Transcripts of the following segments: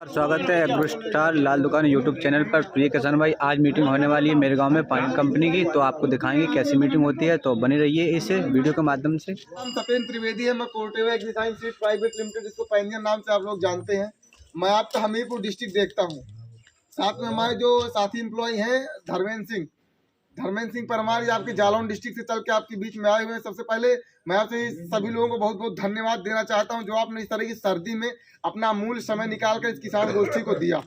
स्वागत है agro star लाल दुकान यूट्यूब चैनल पर। प्रिय किसान भाई, आज मीटिंग होने वाली है मेरे गांव में पानी कंपनी की, तो आपको दिखाएंगे कैसी मीटिंग होती है। तो बने रहिए इस वीडियो के माध्यम से। नाम सपेन त्रिवेदी है। मैं Corteva agriscience seed private limited, जिसको पायनियर नाम से आप लोग जानते हैं। मैं आपका हमीरपुर डिस्ट्रिक्ट देखता हूँ। साथ में हमारे जो साथी एम्प्लॉय हैं धर्मेंद्र सिंह परमार, ये आपके जालौन डिस्ट्रिक्ट से चल के आपके बीच में आए हुए हैं। सबसे पहले मैं आपसे सभी लोगों को बहुत बहुत धन्यवाद देना चाहता हूं, जो आपने इस तरह की सर्दी में अपना अमूल्य समय निकाल कर इस किसान गोष्ठी को दिया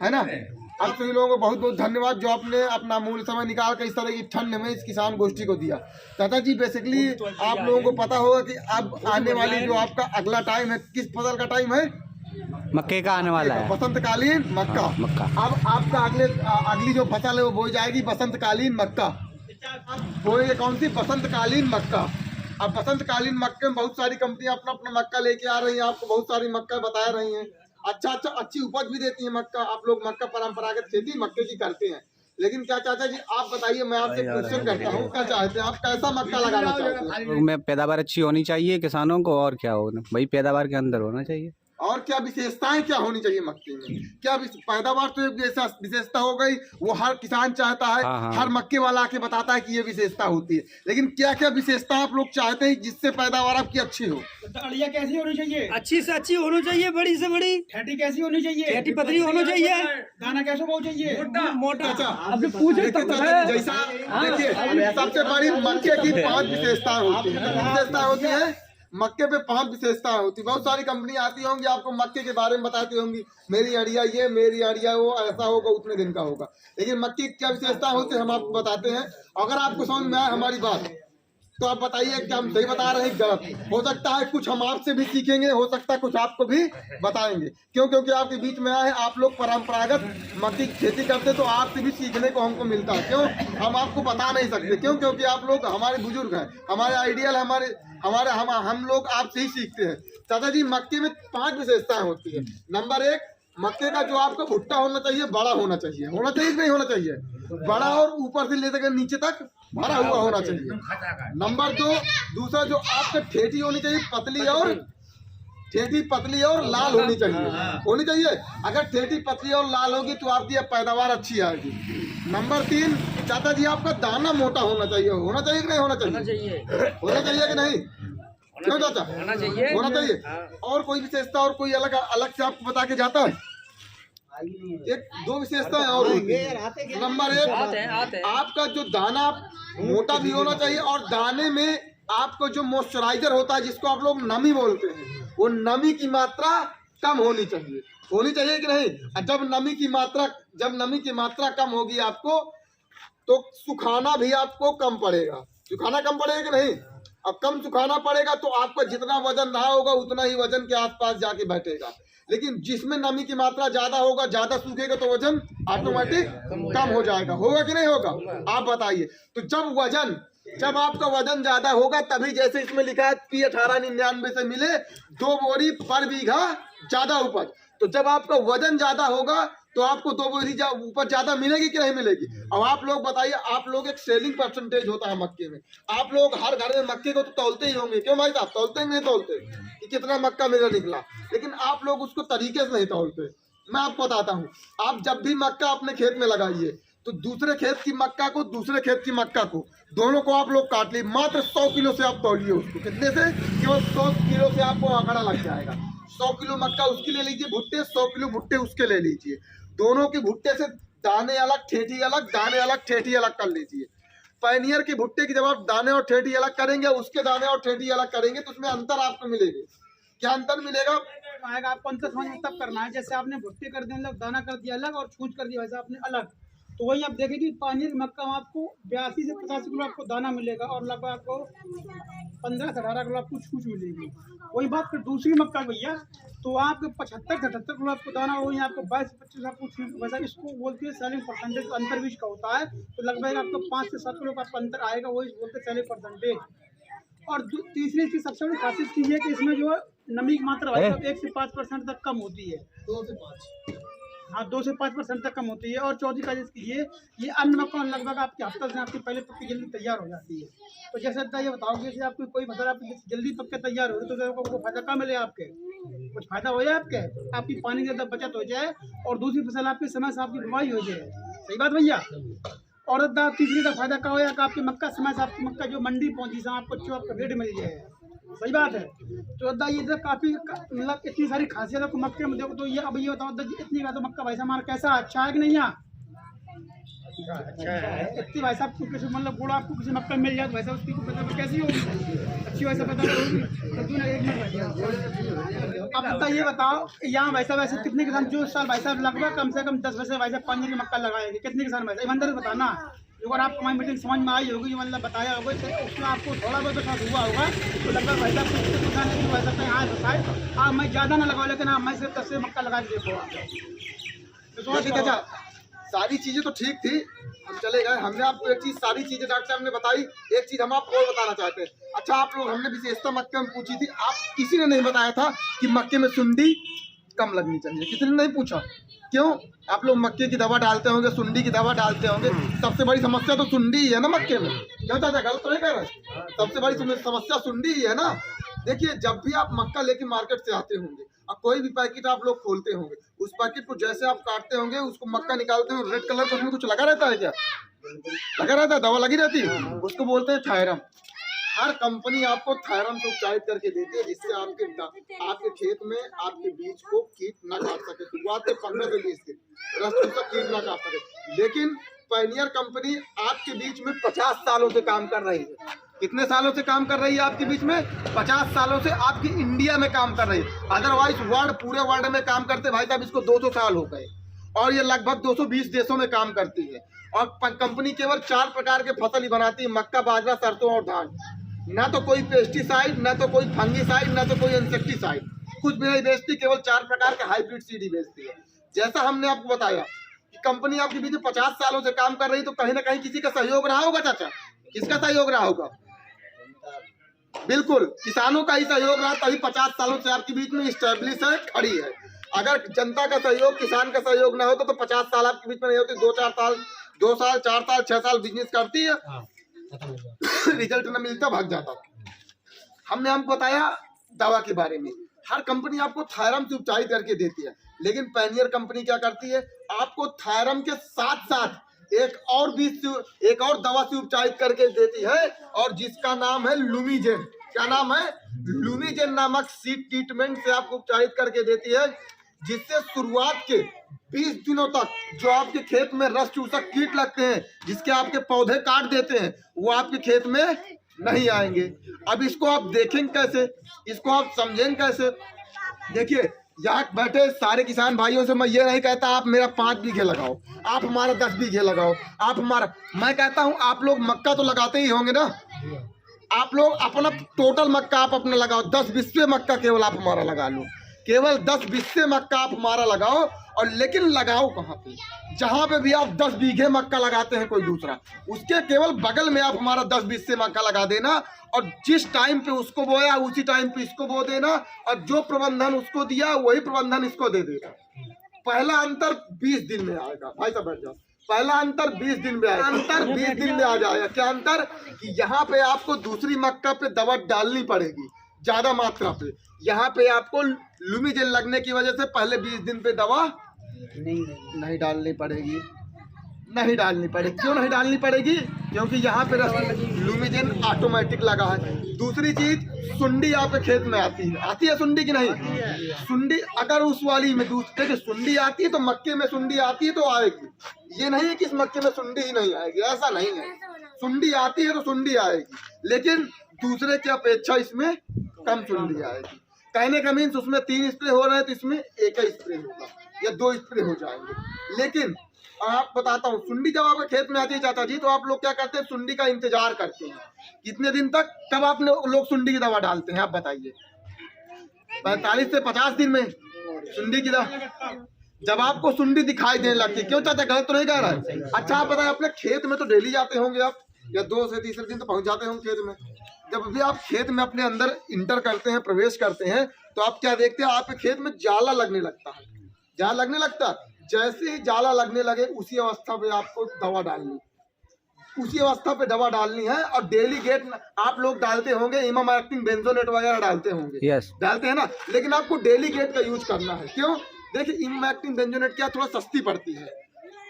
है ना। आप सभी लोगों को बहुत बहुत धन्यवाद, जो आपने अपना अमूल्य समय निकाल कर इस तरह की ठंड में इस किसान गोष्ठी को दिया। चाचा जी, बेसिकली आप लोगों को पता होगा कि अब आने वाली जो आपका अगला टाइम है, किस फसल का टाइम है? मक्के का आने वाला है, बसंतकालीन मक्का। अब आपका अगली जो फसल है वो बोई जाएगी बसंतकालीन मक्का। अब बोएंगे कौन सी? बसंतकालीन मक्का। अब बसंतकालीन मक्के में बहुत सारी कंपनियां अपना अपना मक्का लेके आ रही हैं, आपको बहुत सारी मक्का बता रही हैं। अच्छी उपज भी देती है मक्का। आप लोग मक्का परंपरागत खेती मक्के की करते हैं, लेकिन क्या चाचा जी आप बताइए, मैं आपसे क्वेश्चन करता हूँ, क्या चाहते हैं आप? कैसा मक्का लगाना चाहते हैं? में पैदावार अच्छी होनी चाहिए किसानों को, और क्या होना भाई, पैदावार के अंदर होना चाहिए। और क्या विशेषताएं क्या होनी चाहिए मक्के में? क्या पैदावार तो एक जैसा विशेषता हो गई, वो हर किसान चाहता है। हर मक्के वाला आके बताता है कि ये विशेषता होती है, लेकिन क्या क्या विशेषता आप लोग चाहते हैं जिससे पैदावार आपकी अच्छी हो? अड़िया कैसी होनी चाहिए? अच्छी से अच्छी होनी चाहिए, बड़ी से बड़ी। ठेठी कैसी होनी चाहिए? ठेठी पतली होनी चाहिए। दाना कैसा बहुत चाहिए? मोटा। अच्छा, अब पूछे जैसा देखिए, सबसे बड़ी मक्के की 5 विशेषताएं होती है। विशेषता होती है मक्के पे 5 विशेषताएं होती। बहुत सारी कंपनियां आती होंगी, आपको मक्के के बारे में बताती होंगी, मेरी अड़िया ये, मेरी अड़िया वो, ऐसा होगा, उतने दिन का होगा। लेकिन मक्के की क्या विशेषता होती है हम आपको बताते हैं। अगर आपको समझ में आए हमारी बात, तो आप बताइए कि हम सही बता रहे हैं गलत। हो सकता है कुछ हम आपसे भी सीखेंगे, हो सकता है कुछ आपको भी बताएंगे। क्यों? क्योंकि आपके बीच में आए, आप लोग परंपरागत मक्की की खेती करते, तो आपसे भी सीखने को हमको मिलता है। क्यों? हम आपको बता नहीं सकते। क्यों? क्योंकि आप लोग हमारे बुजुर्ग हैं, हमारे आइडियल, हम लोग आपसे ही सीखते हैं। चाचा जी, मक्के में 5 विशेषताएं होती है। नंबर 1, मक्के का जो आपका भुट्टा होना चाहिए, बड़ा होना चाहिए। होना चाहिए कि नहीं होना चाहिए? बड़ा और ऊपर से लेकर नीचे तक भरा हुआ होना चाहिए। नंबर 2, दूसरा जो आपका ठेठी होनी चाहिए, पतली और लाल होनी चाहिए। अगर ठेठी पतली और लाल होगी तो आपकी पैदावार अच्छी आएगी। नंबर 3, चाचा जी आपका दाना मोटा होना चाहिए कि नहीं होना चाहिए? होना चाहिए कि नहीं? क्यों चाचा? होना चाहिए। और कोई विशेषता और कोई अलग से आपको बता के जाता है? 1-2 विशेषताएं और होती है। नंबर 1, आपका जो दाना मोटा भी होना चाहिए, और दाने में आपको जो मॉइस्चराइजर होता है, जिसको आप लोग नमी बोलते हैं, वो नमी की मात्रा कम होनी चाहिए कि नहीं? जब नमी की मात्रा कम होगी आपको, तो सुखाना भी आपको कम पड़ेगा। सुखाना कम पड़ेगा कि नहीं? अब कम सुखाना पड़ेगा तो आपका जितना वजन रहा होगा उतना ही वजन के आसपास जाके बैठेगा। लेकिन जिसमें नमी की मात्रा ज्यादा होगा, ज्यादा सूखेगा, तो वजन ऑटोमेटिक कम हो जाएगा। होगा कि नहीं होगा? आप बताइए। तो जब आपका वजन ज्यादा होगा, तभी जैसे इसमें लिखा है P1899 से मिले 2 बोरी पर बीघा ज्यादा उपज। तो जब आपका वजन ज्यादा होगा तो आपको 2 बोरी उपज ज्यादा मिलेगी कि नहीं मिलेगी? अब आप लोग बताइए, आप लोग एक सेलिंग परसेंटेज होता है मक्के में। आप लोग हर घर में मक्के को तो तौलते ही होंगे। क्यों भाई साहब? तौलते हैं नहीं तौलते कि कितना मक्का मेरा निकला? लेकिन आप लोग उसको तरीके से नहीं तौलते। मैं आपको बताता हूँ, आप जब भी मक्का अपने खेत में लगाइए, तो दूसरे खेत की मक्का को, दूसरे खेत की मक्का को, दोनों को आप लोग काट लीजिए। मात्र 100 किलो से आप तौलिए उसको। कितने से? केवल 100 किलो से आपको आंकड़ा लग जाएगा। 100 किलो मक्का उसकी ले लीजिए भुट्टे, 100 किलो भुट्टे उसके ले लीजिए। दोनों के भुट्टे से दाने अलग, ठेठी अलग, दाने अलग, ठेठी अलग कर लीजिए। पायनियर के भुट्टे की जब आप दाने और ठेठी अलग करेंगे, उसके दाने और ठेठी अलग करेंगे, तो उसमें अंतर आपको मिलेगा। क्या अंतर मिलेगा? आपको अंतर समझ में तब करना है, जैसे आपने भुट्टे कर दिए अलग, दाना कर दिया अलग, और छूछ कर दिया वैसे आपने अलग। तो वही आप देखेंगे पायनियर मक्का में आपको 82 से 85 किलो आपको दाना मिलेगा, और लगभग आपको 15 से 18 किलो आपको छूछ मिलेगी। वही बात फिर दूसरी मक्का भैया, तो आपके 75 से 78 किलो आपको दाना, वही आपको 22 से 25 आपको छूछ। वैसा इसको बोलते हैं सेलिंग परसेंटेज। अंतर बीज का होता है, तो लगभग आपको 5 से 7 किलो का अंतर आएगा, वही बोलते हैं सेलिंग परसेंटेज। और तीसरी इसकी सबसे बड़ी खासियत की है कि इसमें जो नमी की मात्रा 1 से 5% तक कम होती है। 2 से 5, हाँ 2 से 5% तक कम होती है। और चौथी खासियत की ये अन्न मक्का लगभग आपके हफ्ते से आपकी पहले पक्की जल्दी तैयार हो जाती है। तो जैसे ये बताओगे कि आपकी कोई फसल आपकी जल्दी पक के तैयार हो रही, तो फायदा कम मिले आपके। कुछ फायदा हो जाए आपकी पानी की ज़्यादा बचत हो जाए और दूसरी फसल आपके समय से आपकी बुआई हो जाए। सही बात भैया। और तीसरी का फायदा क्या हो जाए कि आपकी मक्का समय से आपकी मक्का जो मंडी पहुंची से आपको जो आपका रेट मिल जाए। सही बात है। तो ये तो काफ़ी मतलब इतनी सारी खासियत है मक्के में। देखो तो ये अब ये बताओ इतनी का तो मक्का भाई साहब हमारा कैसा अच्छा है कि नहीं? अच्छा है। इतनी भाई साहब किसी मतलब गुड़ आपको किसी मक्का मिल जाए तो वैसा उसकी पता कैसी होगी? अच्छी वैसा पता होगी। तो तूने एक मिनट अब बता ये बताओ यहाँ भाई साहब वैसे कितने किसान जो इस साल भाई साहब लगभग कम से कम 10 वैसे भाई साहब 5 की मक्का लगाएंगे? कितने किसान भाई साहब ईमानदारी बताना। अगर आपको हमारी मीटिंग समझ में आई होगी मतलब बताया होगा तो उसमें आपको थोड़ा बहुत विश्वास हुआ होगा तो लगभग भाई साहब कुछ किसान वैसा कहीं हाँ बताए हाँ मैं ज़्यादा ना लगाऊँ लेकिन हाँ मैं सिर्फ 10 मक्का लगा के देखो। अच्छा सारी चीजें तो ठीक थी, हम चले गए। हमने आपको एक चीज सारी चीजें डॉक्टर साहब ने बताई, एक चीज हम आपको और बताना चाहते हैं। अच्छा आप लोग हमने विशेषता मक्के में पूछी थी, आप किसी ने नहीं बताया था कि मक्के में सुंडी कम लगनी चाहिए। किसी ने नहीं पूछा। क्यों? आप लोग मक्के की दवा डालते होंगे, सुंडी की दवा डालते होंगे। सबसे बड़ी समस्या तो सुंडी ही है ना मक्के में। क्यों चाचा गलत तो नहीं कह रहे? सबसे बड़ी समस्या सुंडी ही है ना। देखिए जब भी आप मक्का लेके मार्केट से आते होंगे और कोई भी पैकेट आप लोग खोलते होंगे, उस पैकेट को जैसे आप काटते होंगे उसको मक्का निकालते हो रेड कलर का उसमें कुछ लगा रहता है क्या? लगा रहता है, दवा लगी रहती है, उसको बोलते हैं थायरम। हर कंपनी आपको थायरम से उपचारित करके देती है जिससे आपके खेत में आपके बीज को कीट न काट सके। शुरुआत से 15 से 20 दिन तक कीट न काट सके। लेकिन पायनियर कंपनी आपके बीच में 50 सालों से काम कर रही है। कितने सालों से काम कर रही है आपके बीच में? 50 सालों से आपकी इंडिया में काम कर रही है। अदरवाइज पूरे वर्ल्ड में काम करते भाई साहब इसको 200 साल हो गए और ये लगभग 220 देशों में काम करती है। और कंपनी केवल 4 प्रकार के फसल ही बनाती है, मक्का, बाजरा, सरसों और धान। ना तो कोई पेस्टिसाइड, ना तो कोई फंगिसाइड, ना तो कोई इंसेक्टिसाइड, कुछ भी नहीं बेचती। केवल 4 प्रकार के हाइब्रिड सीड ही बेचती है। जैसा हमने आपको बताया कि कंपनी आपके बीच में 50 सालों से काम कर रही, तो कहीं ना कहीं किसी का सहयोग रहा होगा। चाचा किसका सहयोग रहा होगा? बिल्कुल किसानों का ही सहयोग रहा, तभी 50 सालों से आपके बीच में स्टैब्लिश है, खड़ी है। अगर जनता का सहयोग, किसान का सहयोग ना होता तो 50 साल आपके बीच में नहीं होती। 2 साल 4 साल 6 साल बिजनेस करती है, रिजल्ट न मिलता, भाग जाता। हमने आपको बताया दवा के बारे में। हर कंपनी आपको थायरम से उपचारित करके देती है, लेकिन पायनियर कंपनी क्या करती है? आपको थायरम के साथ साथ एक और दवा से उपचारित करके देती है, और जिसका नाम है लुमिजेन। क्या नाम है? लुमिजेन नामक सीड ट्रीटमेंट से आपको उपचारित करके देती है, जिससे शुरुआत के 20 दिनों तक जो आपके खेत में रस चूसक कीट लगते हैं, जिसके आपके पौधे काट देते हैं, वो आपके खेत में नहीं आएंगे। अब इसको आप देखेंगे कैसे? इसको आप समझेंगे कैसे? देखिए यहाँ बैठे सारे किसान भाइयों से मैं ये नहीं कहता आप मेरा 5 बीघे लगाओ, आप हमारा 10 बीघे लगाओ, आप हमारा। मैं कहता हूँ आप लोग मक्का तो लगाते ही होंगे ना। आप लोग अपना टोटल मक्का आप अपना लगाओ, 10 बिस्से मक्का केवल आप हमारा लगा लो। केवल 10 बिस्से मक्का आप हमारा लगाओ। और लेकिन लगाओ कहाँ पे? जहाँ पे भी आप 10 बीघे मक्का लगाते हैं कोई दूसरा, उसके केवल बगल में आप हमारा 10 बिस्से मक्का लगा देना, और जिस टाइम पे उसको बोया उसी टाइम पे इसको बो देना, और जो प्रबंधन उसको दिया वही प्रबंधन इसको दे देना। पहला अंतर 20 दिन में आएगा। भाई साहब बैठ जाओ। पहला अंतर 20 दिन में आएगा। अंतर 20 दिन में आ जाएगा। क्या अंतर? कि यहाँ पे आपको दूसरी मक्का पे दवा डालनी पड़ेगी ज्यादा मात्रा पे। यहाँ पे आपको लुमिजेन लगने की वजह से पहले 20 दिन पे दवा नहीं डालनी पड़ेगी। नहीं डालनी पड़ेगी। क्यों नहीं डालनी पड़ेगी? क्योंकि यहाँ पे लुमिजेन ऑटोमेटिक लगा है। दूसरी चीज, सुंडी आपके खेत में आती है सुंडी की नहीं? सुंडी अगर उस वाली में दूसरे सुंडी आती है तो मक्के में सुंडी आती है तो आएगी। ये नहीं है कि इस मक्के में सुंडी ही नहीं आएगी, ऐसा नहीं है। सुंडी आती है तो सुंडी आएगी, लेकिन दूसरे की अपेक्षा इसमें कम सुंडी आएगी। कहने का मीन्स उसमें 3 स्प्रे हो रहे हैं तो इसमें 1 ही स्प्रे होगा या 2 स्प्रे हो जाएंगे। लेकिन आप बताता हूँ, सुंडी जब आपके खेत में आती है चाचा जी, तो आप लोग क्या करते हैं? सुंडी का इंतजार करते हैं। कितने दिन तक? कब आप लोग सुंडी की दवा डालते हैं आप बताइए? 45 से 50 दिन में सुंडी की दवा। जब आपको सुंडी दिखाई देने लगती है। क्यों चाचा गलत तो नहीं कह रहा है? अच्छा आप बताए अपने खेत में तो डेली जाते होंगे आप, या 2 से 3 दिन तो पहुंच जाते होंगे खेत में। जब भी आप खेत में अपने अंदर इंटर करते हैं, प्रवेश करते हैं, तो आप क्या देखते हैं? आपके खेत में जाला लगने लगता है। जाला लगने लगता है। जैसे ही जाला लगने लगे उसी अवस्था में आपको दवा डालनी। उसी अवस्था पे दवा डालनी है। और डेली गेट आप लोग डालते होंगे, इमामेक्टिन बेंजोनेट वगैरह डालते होंगे, यस डालते हैं ना, लेकिन आपको डेली गेट का यूज करना है। क्यों? देखिए इमामेक्टिन बेंजोनेट क्या थोड़ा सस्ती पड़ती है,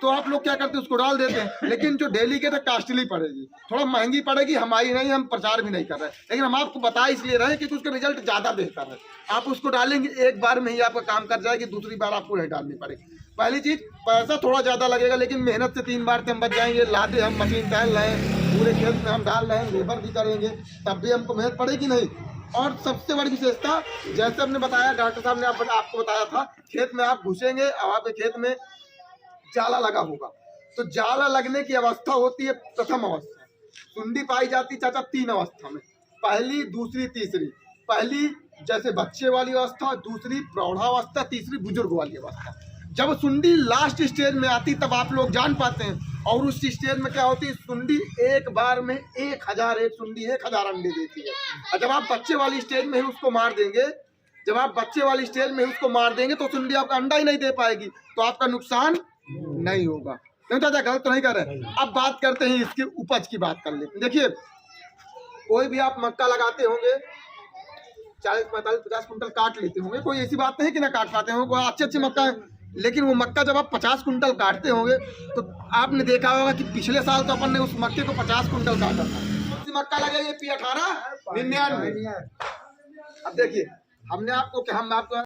तो आप लोग क्या करते हैं उसको डाल देते हैं, लेकिन जो डेली गेट है कास्टली पड़ेगी, थोड़ा महंगी पड़ेगी। हमारी नहीं, हम प्रचार भी नहीं कर रहे, लेकिन हम आपको बता इसलिए रहे हैं कि उसका रिजल्ट ज़्यादा बेहतर है। आप उसको डालेंगे एक बार में ही आपका काम कर जाएगी, दूसरी बार आपको नहीं डालनी पड़ेगी। पहली चीज़ पैसा थोड़ा ज़्यादा लगेगा, लेकिन मेहनत से 3 बार से हम बच जाएंगे। लाते हम मशीन टहल रहे हैं, पूरे खेत में हम डाल रहे हैं, लेबर भी करेंगे, तब भी हमको मेहनत पड़ेगी नहीं। और सबसे बड़ी विशेषता, जैसे हमने बताया, डॉक्टर साहब ने आपको बताया था, खेत में आप घुसेंगे और आपके खेत में जाला लगा होगा, तो जाला लगने की अवस्था होती है प्रथम अवस्था। सुंडी पाई जाती चाचा 3 अवस्था में, पहली, दूसरी, तीसरी। पहली जैसे बच्चे वाली अवस्था, दूसरी प्रौढ़ावस्था, तीसरी बुजुर्ग वाली अवस्था। जब सुंडी लास्ट स्टेज में आती तब आप लोग जान पाते हैं। और उस स्टेज में क्या होती है, सुंडी एक बार में 1000 एक सुंडी 1000 अंडे देती है। और जब आप बच्चे वाली स्टेज में ही उसको मार देंगे, जब आप बच्चे वाली स्टेज में उसको मार देंगे तो सुंडी आपका अंडा ही नहीं दे पाएगी, तो आपका नुकसान नहीं होगा। क्यों चाचा, गलत तो नहीं कर रहे? अब बात करते हैं इसकी उपज की, बात कर लेते हैं। देखिए कोई भी आप मक्का लगाते होंगे, 40, 45, 50 कुंटल काट लेते होंगे, कोई ऐसी बात नहीं कि ना काट पाते होंगे, कोई अच्छे मक्का है, लेकिन वो मक्का जब आप 50 कुंटल काटते होंगे तो आपने देखा होगा कि पिछले साल तो अपन ने उस मक्के को 50 कुंटल काटा था। कौन सी मक्का लगे? ये P18 99। अब देखिए हमने आपको